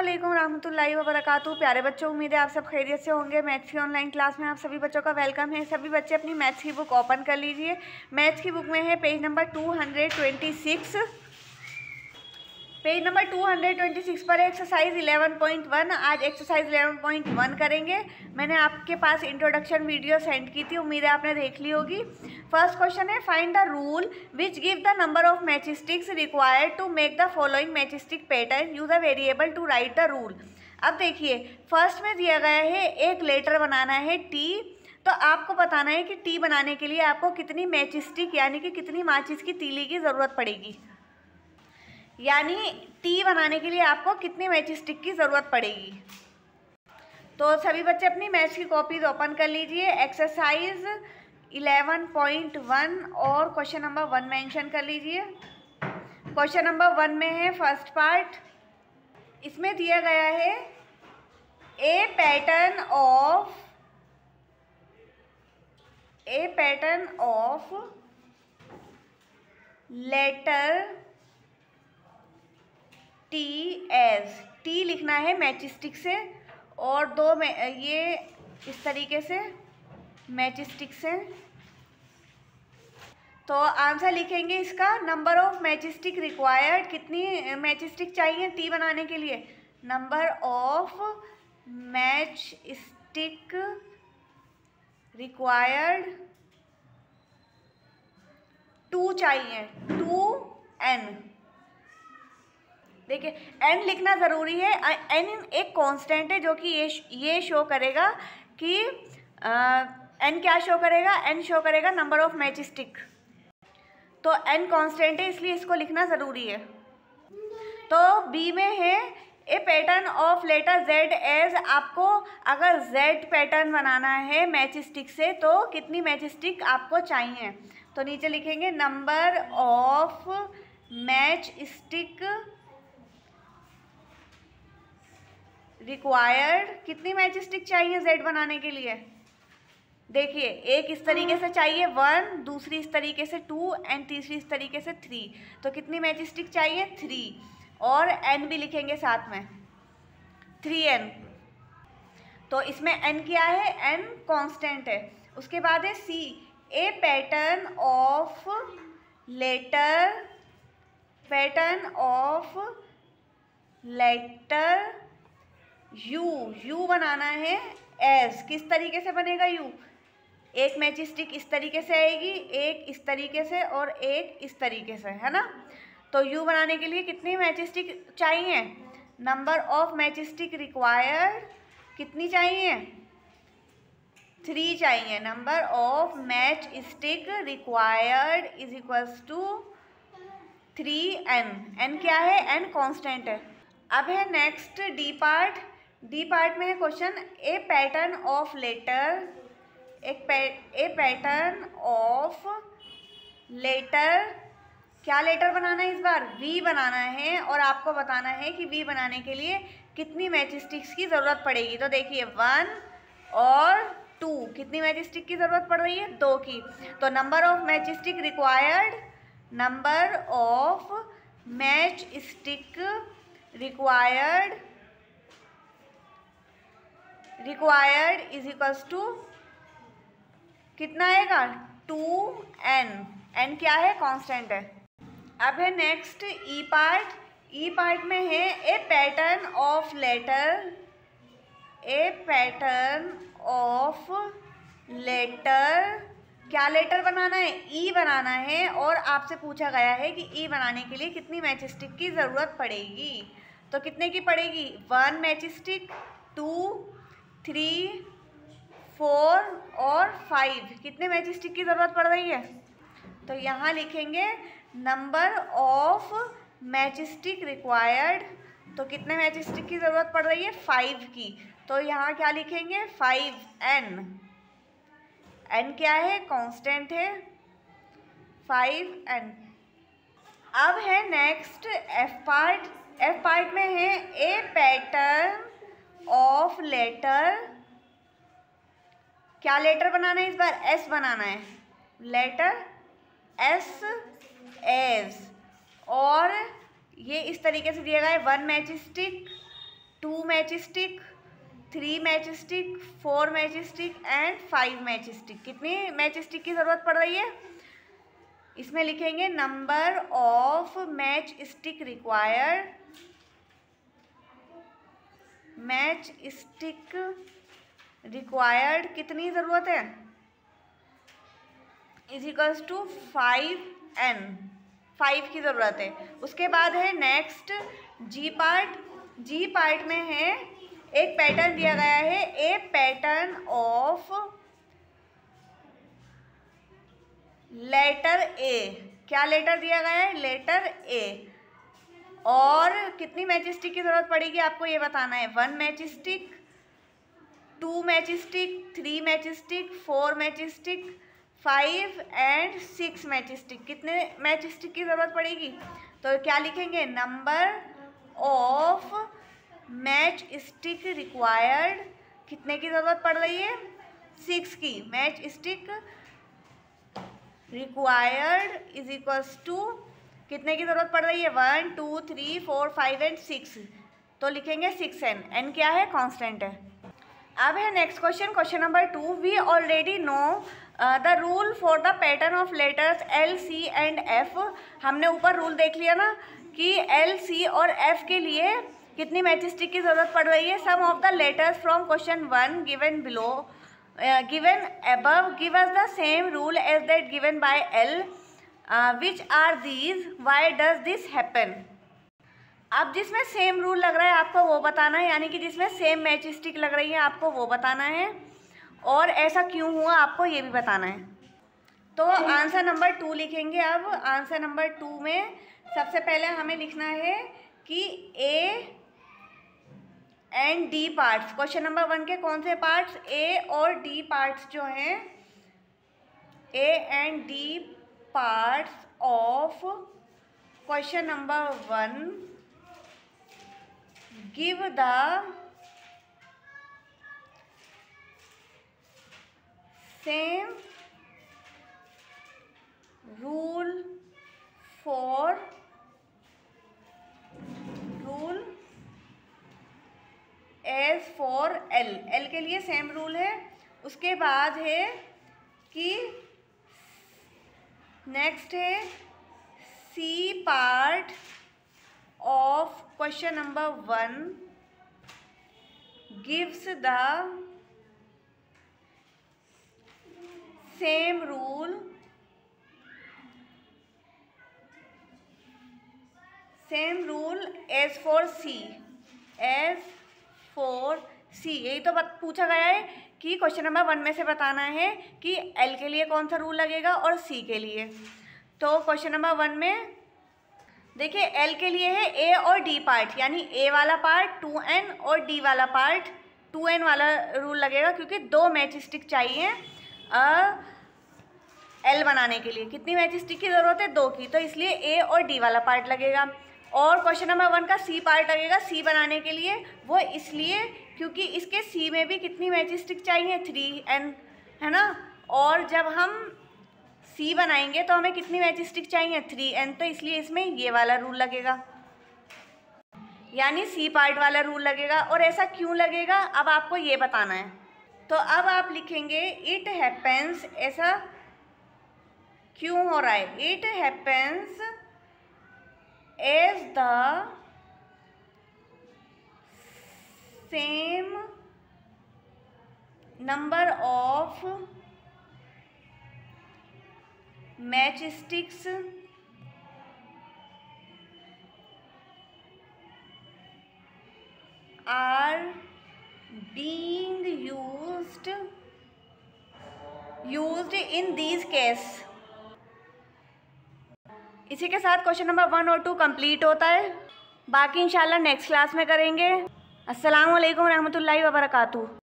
अस्सलामुअलैकुम रहमतुल्लाहि व बरकातुहू। प्यारे बच्चों, उम्मीद है आप सब खैरियत से होंगे। मैथ्स की ऑनलाइन क्लास में आप सभी बच्चों का वेलकम है। सभी बच्चे अपनी मैथ्स की बुक ओपन कर लीजिए। मैथ्स की बुक में है पेज नंबर 226। पेज नंबर 226 पर एक्सरसाइज 11.1। आज एक्सरसाइज 11.1 करेंगे। मैंने आपके पास इंट्रोडक्शन वीडियो सेंड की थी, उम्मीद है आपने देख ली होगी। फर्स्ट क्वेश्चन है, find the rule which give the number of match sticks required to make the following match stick pattern, use a variable to write the rule. अब देखिए, फर्स्ट में दिया गया है एक लेटर बनाना है टी, तो आपको बताना है कि टी बनाने के लिए आपको कितनी मैच स्टिक यानी कि कितनी माचिस की तीली की ज़रूरत पड़ेगी। यानी टी बनाने के लिए आपको कितनी मैच स्टिक की ज़रूरत पड़ेगी। तो सभी बच्चे अपनी मैथ्स की कॉपीज ओपन कर लीजिए। एक्सरसाइज 11.1 और क्वेश्चन नंबर 1 मेंशन कर लीजिए। क्वेश्चन नंबर 1 में है फर्स्ट पार्ट। इसमें दिया गया है a pattern of letter T as, T लिखना है मैच स्टिक से और दो में ये इस तरीके से मैच स्टिक से। तो आंसर लिखेंगे इसका, number of match stick required, कितनी मैच स्टिक चाहिए टी बनाने के लिए। Number of match stick required 2 चाहिए, 2n। देखिए n लिखना ज़रूरी है। n एक कांस्टेंट है जो कि ये शो करेगा कि n क्या शो करेगा, n शो करेगा नंबर ऑफ मैच स्टिक। तो n कांस्टेंट है इसलिए इसको लिखना ज़रूरी है। तो b में है a pattern of letter z as, आपको अगर z पैटर्न बनाना है मैच स्टिक से तो कितनी मैच स्टिक आपको चाहिए। तो नीचे लिखेंगे number of match stick required, कितनी मैच स्टिक चाहिए z बनाने के लिए। देखिए एक इस तरीके से चाहिए 1, दूसरी इस तरीके से 2 एंड तीसरी इस तरीके से 3। तो कितनी मैच स्टिक चाहिए 3, और n भी लिखेंगे साथ में 3n। तो इसमें n क्या है, n कांस्टेंट है। उसके बाद है c, a pattern of letter U बनाना है एस, किस तरीके से बनेगा यू, एक मैच स्टिक इस तरीके से आएगी, एक इस तरीके से और एक इस तरीके से, है ना। तो यू बनाने के लिए कितनी मैच स्टिक चाहिए, number of match stick required कितनी चाहिए 3 चाहिए। Number of match stick required is equals to 3n। n क्या है, n कांस्टेंट है। अब है next D part. D part में है question, a pattern of letter, a pattern of letter, क्या लेटर बनाना है इस बार, वी बनाना है, और आपको बताना है कि वी बनाने के लिए कितनी मैच स्टिक्स की ज़रूरत पड़ेगी। तो देखिए 1 और 2, कितनी मैच स्टिक की ज़रूरत पड़ रही है 2 की। तो number of match stick required, number of match stick required is equals to कितना आएगा 2n। n क्या है, कांस्टेंट है। अब है नेक्स्ट ई पार्ट। ई पार्ट में है ए पैटर्न ऑफ लेटर, क्या लेटर बनाना है, ई बनाना है, और आपसे पूछा गया है कि ई बनाने के लिए कितनी मैच स्टिक की ज़रूरत पड़ेगी। तो कितने की पड़ेगी, 1 मैच स्टिक, 2, 3, 4 और 5, कितने मैच स्टिक की ज़रूरत पड़ रही है। तो यहाँ लिखेंगे number of match stick required, तो कितने मैच स्टिक की ज़रूरत पड़ रही है 5 की। तो यहाँ क्या लिखेंगे 5n। n क्या है, कांस्टेंट है 5n। अब है next F part. F part में है ए पैटर्न ऑफ लेटर, क्या लेटर बनाना है इस बार, एस बनाना है, लेटर एस एज, और ये इस तरीके से दिया गया है 1 match stick, 2 match stick, 3 match stick, 4 match stick and 5 match stick. कितनी मैच स्टिक की ज़रूरत पड़ रही है? इसमें लिखेंगे number of match stick required, match stick required कितनी ज़रूरत है, इज इक्वल्स टू 5n, 5 की ज़रूरत है। उसके बाद है next G part. G part में है एक पैटर्न दिया गया है, a pattern of letter A. क्या लेटर दिया गया है? Letter A. और कितनी मैच स्टिक की ज़रूरत पड़ेगी आपको ये बताना है। 1 match stick, 2 match stick, 3 match stick, 4 match stick, 5 and 6 match stick. कितने मैच स्टिक की ज़रूरत पड़ेगी? तो क्या लिखेंगे? Number of match stick required कितने की ज़रूरत पड़ रही है? 6 की। Match stick required is equals to कितने की ज़रूरत पड़ रही है? 1 2 3 4 5 एंड 6। तो लिखेंगे 6n। n क्या है? कांस्टेंट है। अब है next question, question number 2। We already know the rule for the pattern of letters L, C and F। हमने ऊपर रूल देख लिया ना कि L, C और F के लिए कितनी मैच स्टिक की ज़रूरत पड़ रही है। Sum of the letters from question 1 given below given above give us the same rule as that given by L. Which are these? Why does this happen? अब जिसमें सेम रूल लग रहा है आपको वो बताना है, यानी कि जिसमें सेम मैच स्टिक लग रही है आपको वो बताना है, और ऐसा क्यों हुआ आपको ये भी बताना है। तो आंसर नंबर 2 लिखेंगे। अब आंसर नंबर 2 में सबसे पहले हमें लिखना है कि ए and D parts. Question number 1 के कौन से पार्ट्स? ए और डी पार्ट्स जो हैं, A and D parts of question number 1 give the same rule for as for L. L के लिए सेम रूल है। उसके बाद है कि नेक्स्ट है C part of question number 1 gives the same rule as for C, as for C. यही तो पूछा गया है कि क्वेश्चन नंबर 1 में से बताना है कि एल के लिए कौन सा रूल लगेगा और सी के लिए। तो क्वेश्चन नंबर 1 में देखिए एल के लिए है ए और डी पार्ट, यानी ए वाला पार्ट 2n और डी वाला पार्ट 2n वाला रूल लगेगा, क्योंकि 2 मैच स्टिक चाहिए एल बनाने के लिए। कितनी मैच स्टिक की ज़रूरत है? 2 की। तो इसलिए ए और डी वाला पार्ट लगेगा। और क्वेश्चन नंबर 1 का सी पार्ट लगेगा सी बनाने के लिए, वो इसलिए क्योंकि इसके सी में भी कितनी मैच स्टिक चाहिए? 3n, है ना। और जब हम सी बनाएंगे तो हमें कितनी मैच स्टिक चाहिए? 3n। तो इसलिए इसमें ये वाला रूल लगेगा, यानी सी पार्ट वाला रूल लगेगा। और ऐसा क्यों लगेगा अब आपको ये बताना है। तो अब आप लिखेंगे इट हैपेंस। ऐसा क्यों हो रहा है? It happens as the same number of matchsticks are being used in these case। इसी के साथ क्वेश्चन नंबर 1 और 2 कंप्लीट होता है। बाकी इंशाल्लाह नेक्स्ट क्लास में करेंगे। अस्सलाम वालेकुम रहमतुल्लाहि व बरकातुहू।